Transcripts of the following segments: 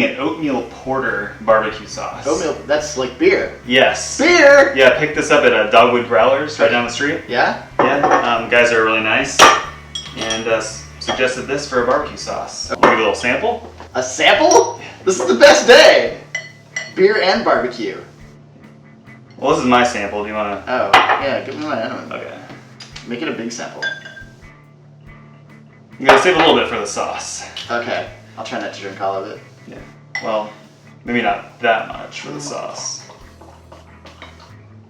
making an oatmeal porter barbecue sauce. Oatmeal, that's like beer. Yes. Beer? Yeah, I picked this up at Dogwood Growlers right down the street. Yeah? Yeah, guys are really nice. And suggested this for a barbecue sauce. I'll give you a little sample. A sample? This is the best day. Beer and barbecue. Well, this is my sample. Do you want to? Oh, yeah, give me my own. Okay. Make it a big sample. I'm going to save a little bit for the sauce. Okay, I'll try not to drink all of it. Yeah. Well, maybe not that much for the sauce.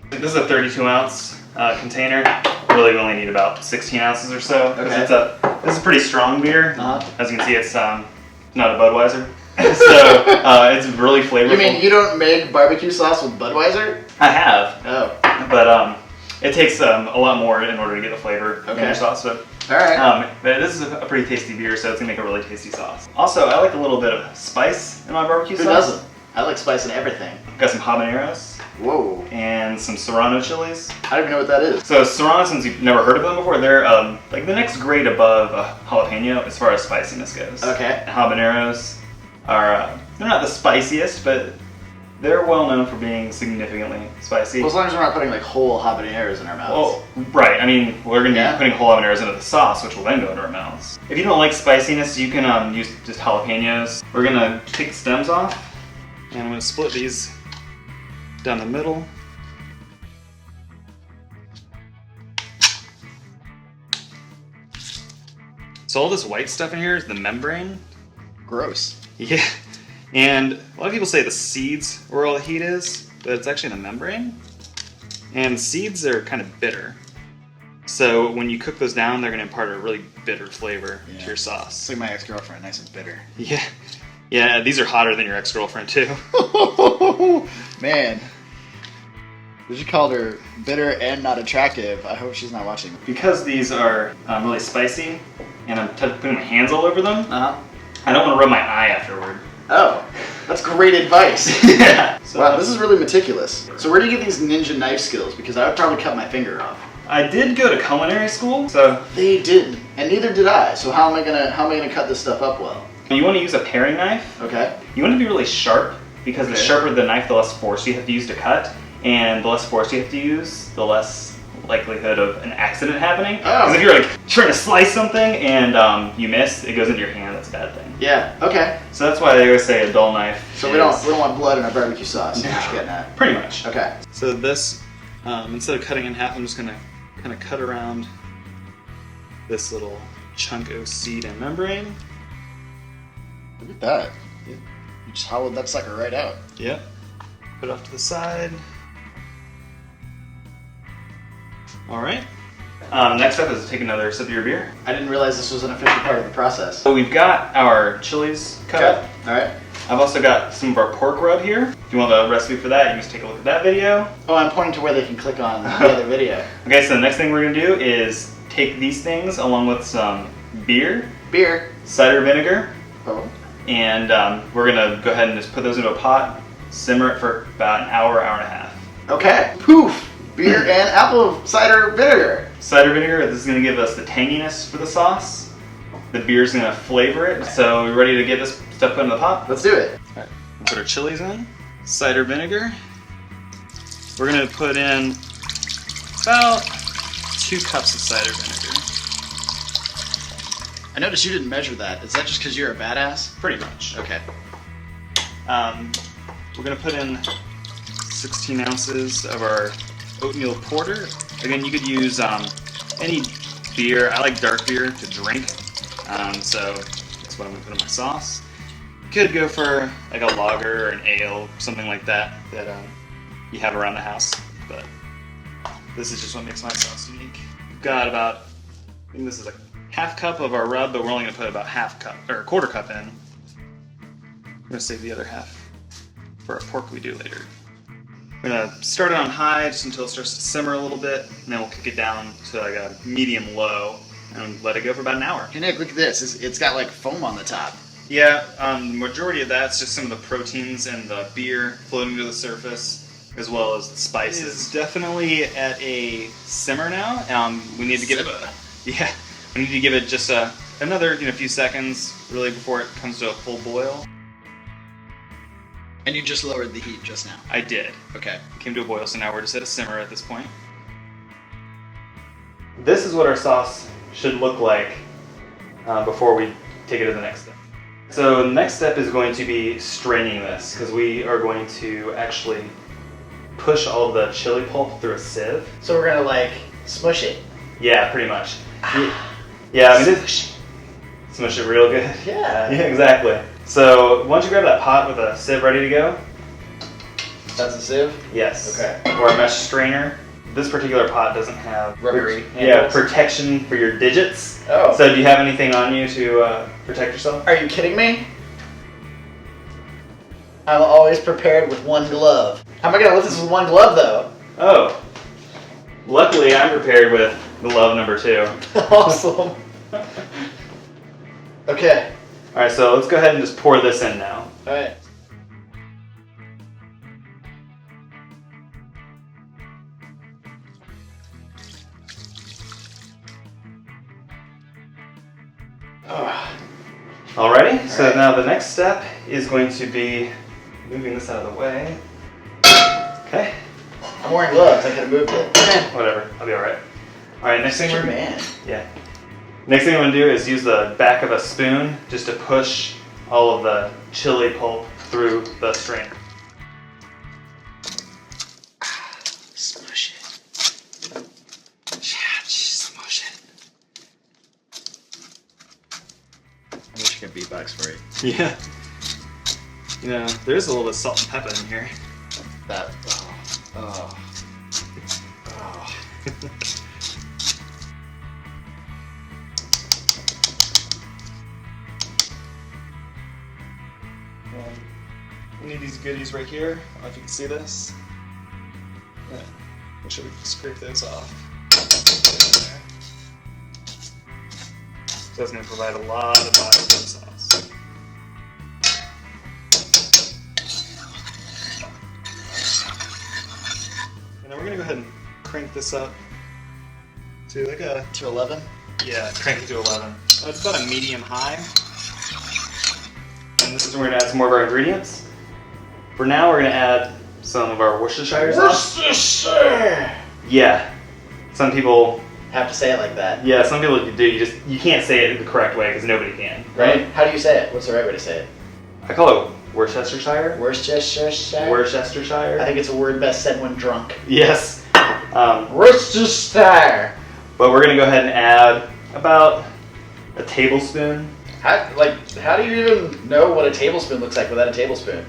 This is a 32-ounce container. Really, we only need about 16 ounces or so. Okay. This is a pretty strong beer. Uh-huh. As you can see, it's not a Budweiser. So it's really flavorful. You mean you don't make barbecue sauce with Budweiser? I have. Oh. But it takes a lot more in order to get the flavor in your sauce. But, alright. But this is a pretty tasty beer, so it's going to make a really tasty sauce. Also, I like a little bit of spice in my barbecue sauce. Who doesn't? I like spice in everything. Got some habaneros. Whoa. And some serrano chilies. I don't even know what that is. So serrano, since you've never heard of them before, they're like the next grade above a jalapeno as far as spiciness goes. Okay. And habaneros are, they're not the spiciest, but they're well known for being significantly spicy. Well, as long as we're not putting like whole habaneros in our mouths. Well, right. I mean, we're going to be putting whole habaneros into the sauce, which will then go into our mouths. If you don't like spiciness, you can use just jalapenos. We're going to take the stems off, and I'm going to split these down the middle. So all this white stuff in here is the membrane. Gross. Yeah. And a lot of people say the seeds where all the heat is, but it's actually the membrane. And seeds are kind of bitter. So when you cook those down, they're going to impart a really bitter flavor to your sauce. It's like my ex-girlfriend, nice and bitter. Yeah. Yeah, these are hotter than your ex-girlfriend too. Man. You called her bitter and not attractive. I hope she's not watching. Because these are really spicy, and I'm putting my hands all over them, Uh-huh. I don't want to rub my eye afterward. Oh, that's great advice. Yeah. So, wow, this is really meticulous. So where do you get these ninja knife skills? Because I would probably cut my finger off. I did go to culinary school, so They didn't, and neither did I. So how am I gonna cut this stuff up well? you want to use a paring knife. Okay. You want it to be really sharp, because the Okay. sharper the knife, the less force you have to use to cut, and the less force you have to use, the less likelihood of an accident happening. Oh. Because if you're like trying to slice something and you miss, it goes into your hand. That's a bad thing. Yeah. Okay. So that's why they always say a dull knife. So we don't want blood in our barbecue sauce. That's what you're getting at. Pretty much. Okay. So this, instead of cutting in half, I'm just gonna kind of cut around this little chunk of seed and membrane. Look at that. You just hollowed that sucker right out. Yep. Put it off to the side. All right. Next up is to take another sip of your beer. I didn't realize this was an official part of the process. So we've got our chilies cut up. All right. I've also got some of our pork rub here. If you want the recipe for that, you can just take a look at that video. Oh, I'm pointing to where they can click on the other video. Okay, so the next thing we're gonna do is take these things along with some beer, cider vinegar, and we're gonna go ahead and just put those into a pot, simmer it for about an hour, hour and a half. Okay. Poof! Beer and apple cider vinegar. Cider vinegar, this is gonna give us the tanginess for the sauce. The beer's gonna flavor it. So we're ready to get this stuff put in the pot? Let's do it. All right, we'll put our chilies in. Cider vinegar. We're gonna put in about 2 cups of cider vinegar. I noticed you didn't measure that. Is that just because you're a badass? Pretty much. Okay. We're gonna put in 16 ounces of our oatmeal porter. Again, you could use any beer. I like dark beer to drink, so that's what I'm gonna put in my sauce. You could go for like a lager or an ale, something like that you have around the house, but this is just what makes my sauce unique. We've got about, I think this is a half cup of our rub, but we're only gonna put about half cup or a quarter cup in. We're gonna save the other half for our pork we do later. We're gonna start it on high just until it starts to simmer a little bit, and then we'll kick it down to like a medium low and let it go for about an hour. Hey Nick, look at this. It's got like foam on the top. Yeah, the majority of that's just some of the proteins and the beer floating to the surface, as well as the spices. It's definitely at a simmer now. We need to give it, we need to give it just another few seconds, really, before it comes to a full boil. And you just lowered the heat just now. I did. Okay. It came to a boil, so now we're just at a simmer at this point. This is what our sauce should look like before we take it to the next step. So the next step is going to be straining this, because we are going to actually push all the chili pulp through a sieve. So we're gonna like smush it. Yeah, pretty much. Yeah, I mean, smush it real good. Yeah. Yeah, exactly. So once you grab that pot with a sieve ready to go. That's a sieve? Yes. Okay. Or a mesh strainer. This particular pot doesn't have rubbery handles. Protection for your digits. Oh. So do you have anything on you to protect yourself? Are you kidding me? I'm always prepared with one glove. How am I gonna lift this with one glove though? Oh. Luckily, I'm prepared with glove number 2. Awesome. Okay. All right, so let's go ahead and just pour this in now. All right. Alrighty, so now the next step is going to be moving this out of the way. Okay. I'm wearing gloves. I could have moved it. Whatever, I'll be alright. Alright, next thing Yeah. Next thing I'm going to do is use the back of a spoon just to push all of the chili pulp through the strainer. Smush it. Yeah, just smush it. I wish I could beatbox for you. Yeah. You know, there's a little bit of salt and pepper in here. That. Oh. We need these goodies right here. I don't know if you can see this. Yeah. Make sure we scrape those off. So that's going to provide a lot of body to the sauce. And then we're going to go ahead and crank this up to like a... To 11? Yeah, crank it to 11. It's about a medium high. And this is where we're going to add some more of our ingredients. For now, we're going to add some of our Worcestershire sauce. Worcestershire! Yeah. Some people... Have to say it like that. Yeah, some people do. You can't say it the correct way because nobody can. Right? How do you say it? What's the right way to say it? I call it Worcestershire. Worcestershire? Worcestershire. I think it's a word best said when drunk. Yes. Worcestershire! But we're going to go ahead and add about a tablespoon. How do you even know what a tablespoon looks like without a tablespoon?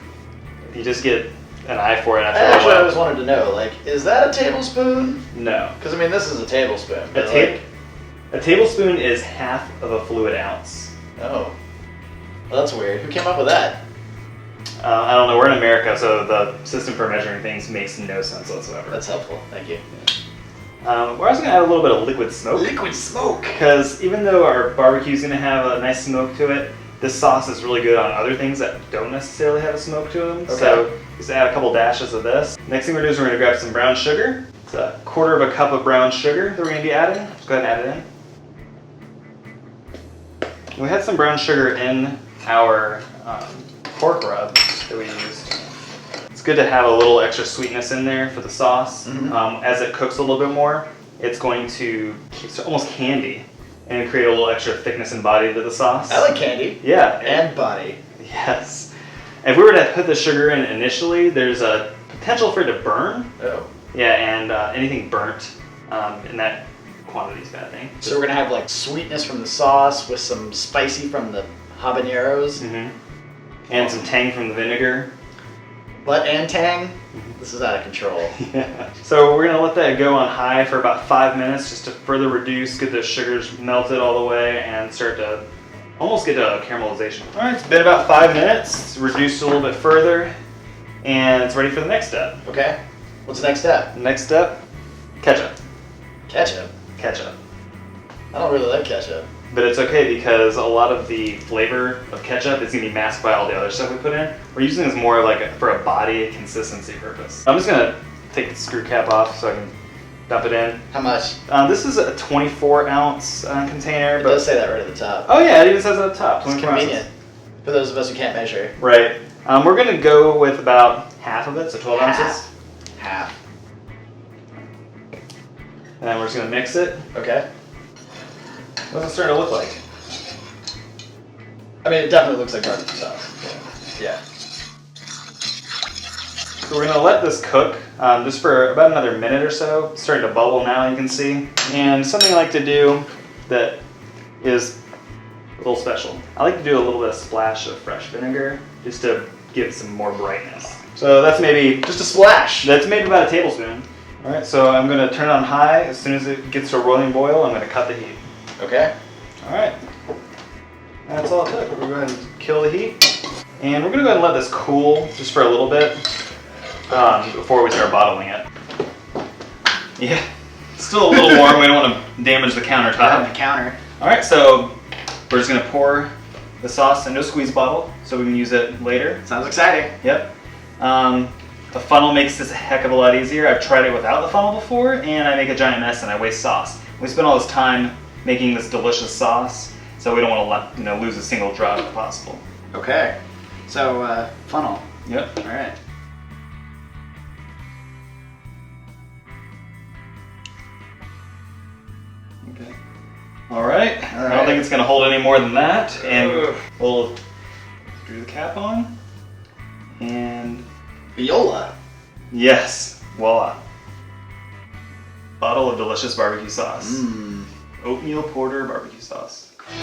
You just get an eye for it after I a actually while. always wanted to know, like, is that a tablespoon? No. Because, I mean, this is a tablespoon. But A tablespoon is half of a fluid ounce. Oh. Well, that's weird. Who came up with that? I don't know. We're in America, so the system for measuring things makes no sense whatsoever. That's helpful. Thank you. We're also going to add a little bit of liquid smoke. Liquid smoke! Because even though our barbecue is going to have a nice smoke to it, this sauce is really good on other things that don't necessarily have a smoke to them. Okay. So just add a couple dashes of this. Next thing we're doing is we're going to grab some brown sugar. It's a 1/4 cup of brown sugar that we're going to be adding. Just go ahead and add it in. We had some brown sugar in our pork rub that we used. It's good to have a little extra sweetness in there for the sauce. Mm-hmm. As it cooks a little bit more, it's going to, it's almost candy, and create a little extra thickness and body to the sauce. I like candy. Yeah. And body. Yes. If we were to put the sugar in initially, there's a potential for it to burn. Oh. Yeah, and anything burnt in that quantity is a bad thing. So we're going to have, like, sweetness from the sauce with some spicy from the habaneros. And some tang from the vinegar. But and tang? This is out of control. Yeah. So we're going to let that go on high for about 5 minutes just to further reduce, get the sugars melted all the way, and start to almost get to caramelization. All right, it's been about 5 minutes. It's reduced a little bit further, and it's ready for the next step. Okay. What's the next step? Next step, ketchup. Ketchup. Ketchup. I don't really like ketchup. But it's okay because a lot of the flavor of ketchup is going to be masked by all the other stuff we put in. We're using this more like for a body consistency purpose. I'm just going to take the screw cap off so I can dump it in. How much? This is a 24-ounce container. It does say that right at the top. Oh yeah, it even says at the top. It's 24 convenient ounces. for those of us who can't measure. Right. We're gonna go with about half of it, so 12 ounces. Half. And then we're just gonna mix it. Okay. What's it starting to look like? I mean, it definitely looks like barbecue sauce. Yeah. So we're gonna let this cook just for about another minute or so. It's starting to bubble now, you can see. And something I like to do that is a little special. I like to do a little bit of splash of fresh vinegar just to give some more brightness. So that's maybe Just a splash. That's maybe about a tablespoon. All right, so I'm gonna turn it on high. As soon as it gets to a rolling boil, I'm gonna cut the heat. Okay. All right, that's all it took. We're gonna go ahead and kill the heat. And we're gonna go ahead and let this cool just for a little bit before we start bottling it. Yeah, it's still a little warm. We don't want to damage the countertop. On the counter. All right, so we're just gonna pour the sauce into a squeeze bottle so we can use it later. Sounds exciting. Yep. The funnel makes this a heck of a lot easier. I've tried it without the funnel before, and I make a giant mess and I waste sauce. We spend all this time making this delicious sauce, so we don't want to lose a single drop if possible. Okay. So, funnel. Yep. All right. Okay. All right. All I right. don't think it's going to hold any more than that, and we'll screw the cap on. And Viola. yes, voila. Bottle of delicious barbecue sauce. Mmm. Oatmeal porter barbecue sauce. Cooking